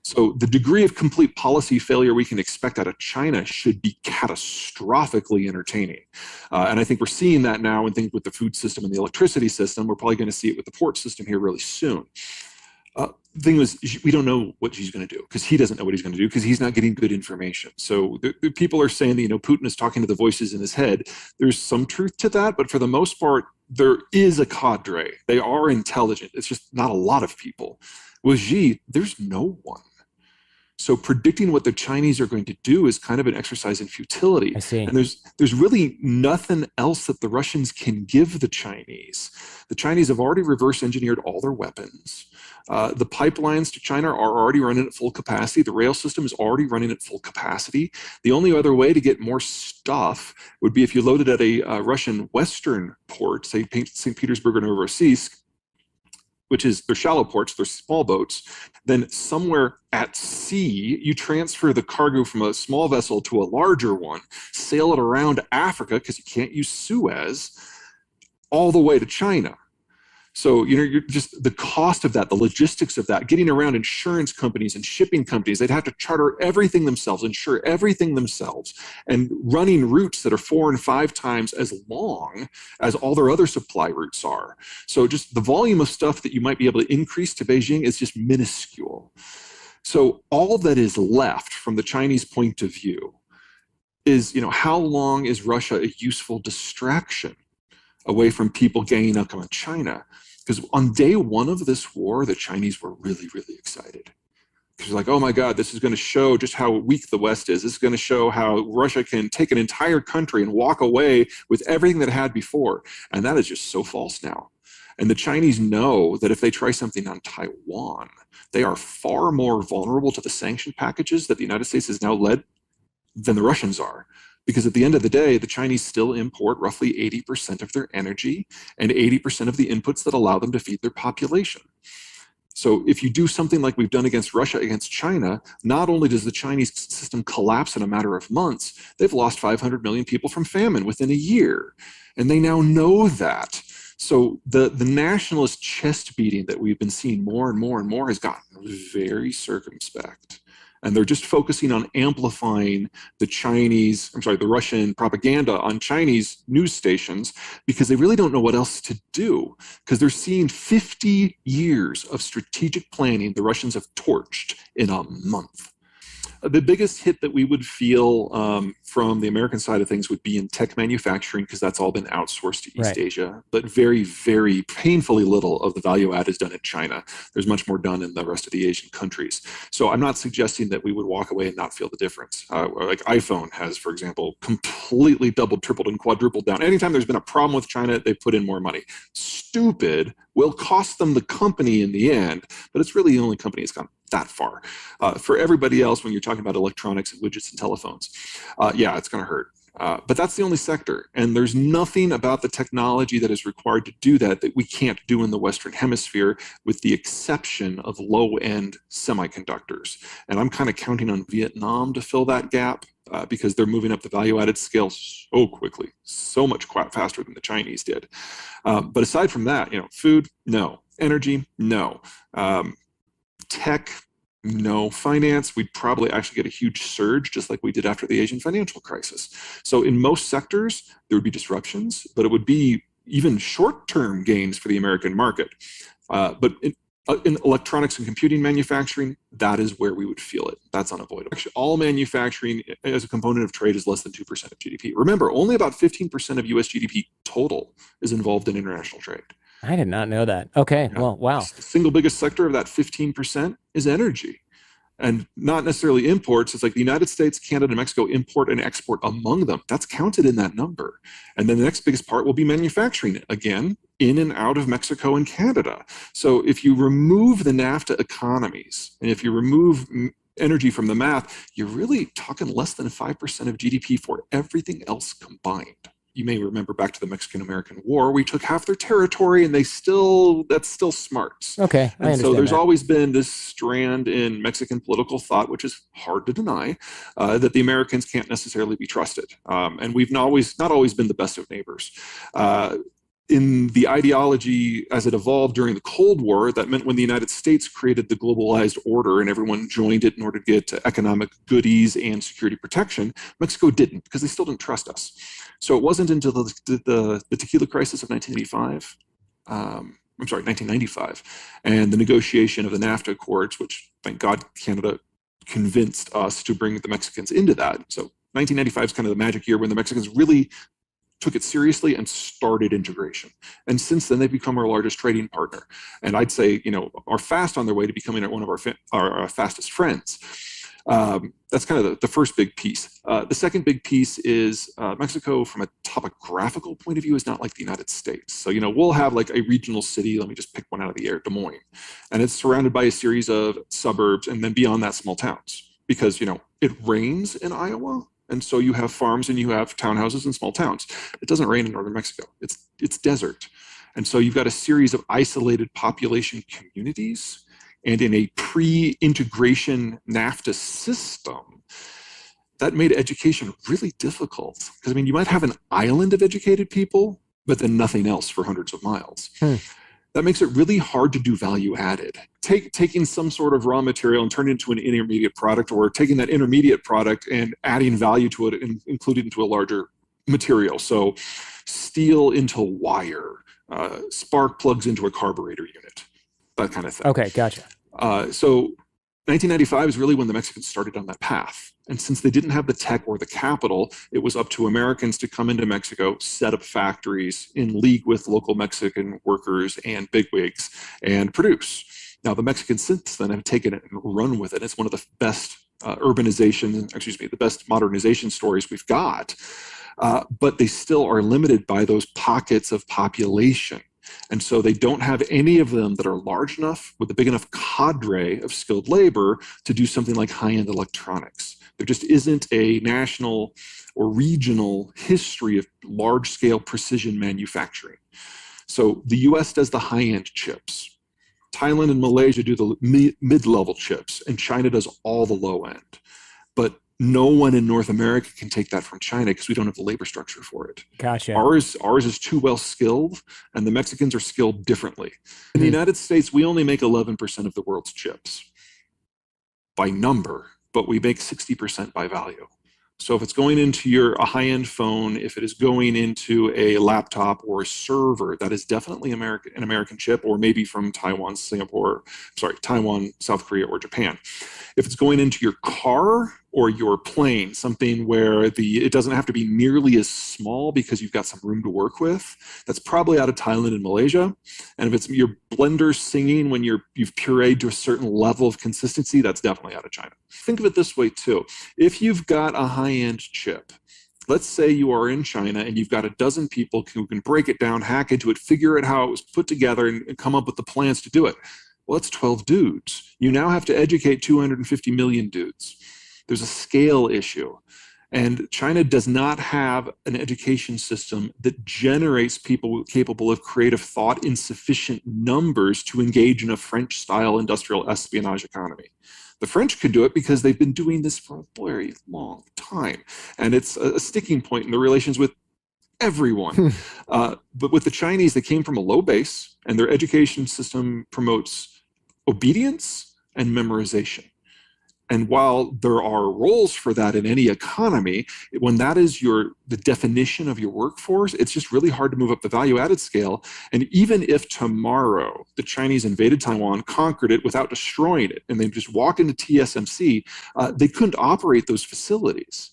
So the degree of complete policy failure we can expect out of China should be catastrophically entertaining. And I think we're seeing that now in things with the food system and the electricity system. We're probably going to see it with the port system here really soon. The thing was, we don't know what Xi's going to do because he doesn't know what he's going to do because he's not getting good information. So the people are saying that, Putin is talking to the voices in his head. There's some truth to that, but for the most part, there is a cadre. They are intelligent. It's just not a lot of people. With Xi, there's no one. So predicting what the Chinese are going to do is kind of an exercise in futility. I see. And there's really nothing else that the Russians can give the Chinese. The Chinese have already reverse engineered all their weapons. The pipelines to China are already running at full capacity. The rail system is already running at full capacity. The only other way to get more stuff would be if you loaded at a Russian Western port, say St. Petersburg or Novorossiysk, which is their shallow ports, their small boats, then somewhere at sea, you transfer the cargo from a small vessel to a larger one, sail it around Africa, because you can't use Suez, all the way to China. So, you're just the cost of that, the logistics of that, getting around insurance companies and shipping companies, they'd have to charter everything themselves, insure everything themselves, and running routes that are 4 and 5 times as long as all their other supply routes are. So just the volume of stuff that you might be able to increase to Beijing is just minuscule. So all that is left from the Chinese point of view is, how long is Russia a useful distraction away from people ganging up on China? Because on day one of this war, the Chinese were really, really excited. Because like, oh my God, this is going to show just how weak the West is. This is going to show how Russia can take an entire country and walk away with everything that it had before. And that is just so false now. And the Chinese know that if they try something on Taiwan, they are far more vulnerable to the sanction packages that the United States has now led than the Russians are. Because at the end of the day, the Chinese still import roughly 80% of their energy and 80% of the inputs that allow them to feed their population. So if you do something like we've done against Russia, against China, not only does the Chinese system collapse in a matter of months, they've lost 500 million people from famine within a year. And they now know that. So the nationalist chest beating that we've been seeing more and more and more has gotten very circumspect. And they're just focusing on amplifying the Russian propaganda on Chinese news stations because they really don't know what else to do, because they're seeing 50 years of strategic planning the Russians have torched in a month. The biggest hit that we would feel from the American side of things would be in tech manufacturing, because that's all been outsourced to East Asia, but very, very painfully little of the value add is done in China. There's much more done in the rest of the Asian countries. So I'm not suggesting that we would walk away and not feel the difference. Like iPhone has, for example, completely doubled, tripled, and quadrupled down. Anytime there's been a problem with China, they put in more money. Stupid will cost them the company in the end, but it's really the only company that's gone that far. For everybody else, when you're talking about electronics and widgets and telephones, yeah, it's going to hurt. But that's the only sector. And there's nothing about the technology that is required to do that we can't do in the Western Hemisphere, with the exception of low-end semiconductors. And I'm kind of counting on Vietnam to fill that gap, because they're moving up the value-added scale so quickly, so much faster than the Chinese did. But aside from that, food, no. Energy, no. Tech, no. Finance, we'd probably actually get a huge surge, just like we did after the Asian financial crisis. So in most sectors, there would be disruptions, but it would be even short-term gains for the American market. But in electronics and computing manufacturing, that is where we would feel it. That's unavoidable. Actually, all manufacturing as a component of trade is less than 2% of GDP. Remember, only about 15% of US GDP total is involved in international trade. I did not know that. Okay, yeah. Well, wow. The single biggest sector of that 15% is energy. And not necessarily imports. It's like the United States, Canada, and Mexico import and export among them. That's counted in that number. And then the next biggest part will be manufacturing, again, in and out of Mexico and Canada. So if you remove the NAFTA economies, and if you remove energy from the math, you're really talking less than 5% of GDP for everything else combined. You may remember back to the Mexican-American War, we took half their territory, and that's still smarts. Okay, I understand so there's that. always been this strand in Mexican political thought, which is hard to deny, that the Americans can't necessarily be trusted. And we've not always been the best of neighbors. in the ideology as it evolved during the Cold War, that meant when the United States created the globalized order and everyone joined it in order to get economic goodies and security protection, Mexico didn't, because they still didn't trust us. So it wasn't until the tequila crisis of 1985, 1995, and the negotiation of the NAFTA Accords, which, thank God, Canada convinced us to bring the Mexicans into that. So 1995 is kind of the magic year when the Mexicans really took it seriously and started integration. And since then, they've become our largest trading partner. And I'd say, are fast on their way to becoming one of our fastest friends. That's kind of the first big piece. The second big piece is Mexico, from a topographical point of view, is not like the United States. So, we'll have like a regional city, let me just pick one out of the air, Des Moines. And it's surrounded by a series of suburbs, and then beyond that, small towns. Because, it rains in Iowa, and so you have farms and you have townhouses and small towns. It doesn't rain in northern Mexico. It's desert. And so you've got a series of isolated population communities. And in a pre-integration NAFTA system, that made education really difficult. Because, you might have an island of educated people, but then nothing else for hundreds of miles. That makes it really hard to do value added. Taking some sort of raw material and turning it into an intermediate product, or taking that intermediate product and adding value to it and including it into a larger material. So steel into wire, spark plugs into a carburetor unit, that kind of thing. Okay, gotcha. So 1995 is really when the Mexicans started on that path. And since they didn't have the tech or the capital, it was up to Americans to come into Mexico, set up factories in league with local Mexican workers and bigwigs, and produce. Now, the Mexicans since then have taken it and run with it. It's one of the best the best modernization stories we've got. But they still are limited by those pockets of population. And so they don't have any of them that are large enough with a big enough cadre of skilled labor to do something like high-end electronics. There just isn't a national or regional history of large-scale precision manufacturing. So the US does the high-end chips. Thailand and Malaysia do the mid-level chips, and China does all the low-end. But no one in North America can take that from China because we don't have the labor structure for it. Gotcha. Ours is too well skilled, and the Mexicans are skilled differently. In the United States, we only make 11% of the world's chips by number, but we make 60% by value. So if it's going into a high-end phone, if it is going into a laptop or a server, that is definitely an American chip, or maybe from Taiwan, South Korea, or Japan. If it's going into your car or your plane, something where it doesn't have to be nearly as small because you've got some room to work with, that's probably out of Thailand and Malaysia. And if it's your blender singing when you've pureed to a certain level of consistency, that's definitely out of China. Think of it this way too. If you've got a high-end chip, let's say you are in China and you've got a dozen people who can break it down, hack into it, figure out how it was put together, and come up with the plans to do it. Well, that's 12 dudes. You now have to educate 250 million dudes. There's a scale issue. And China does not have an education system that generates people capable of creative thought in sufficient numbers to engage in a French-style industrial espionage economy. The French could do it because they've been doing this for a very long time. And it's a sticking point in the relations with everyone. But with the Chinese, they came from a low base, and their education system promotes obedience and memorization. And while there are roles for that in any economy, when that is the definition of your workforce, it's just really hard to move up the value-added scale. And even if tomorrow the Chinese invaded Taiwan, conquered it without destroying it, and they just walked into TSMC, they couldn't operate those facilities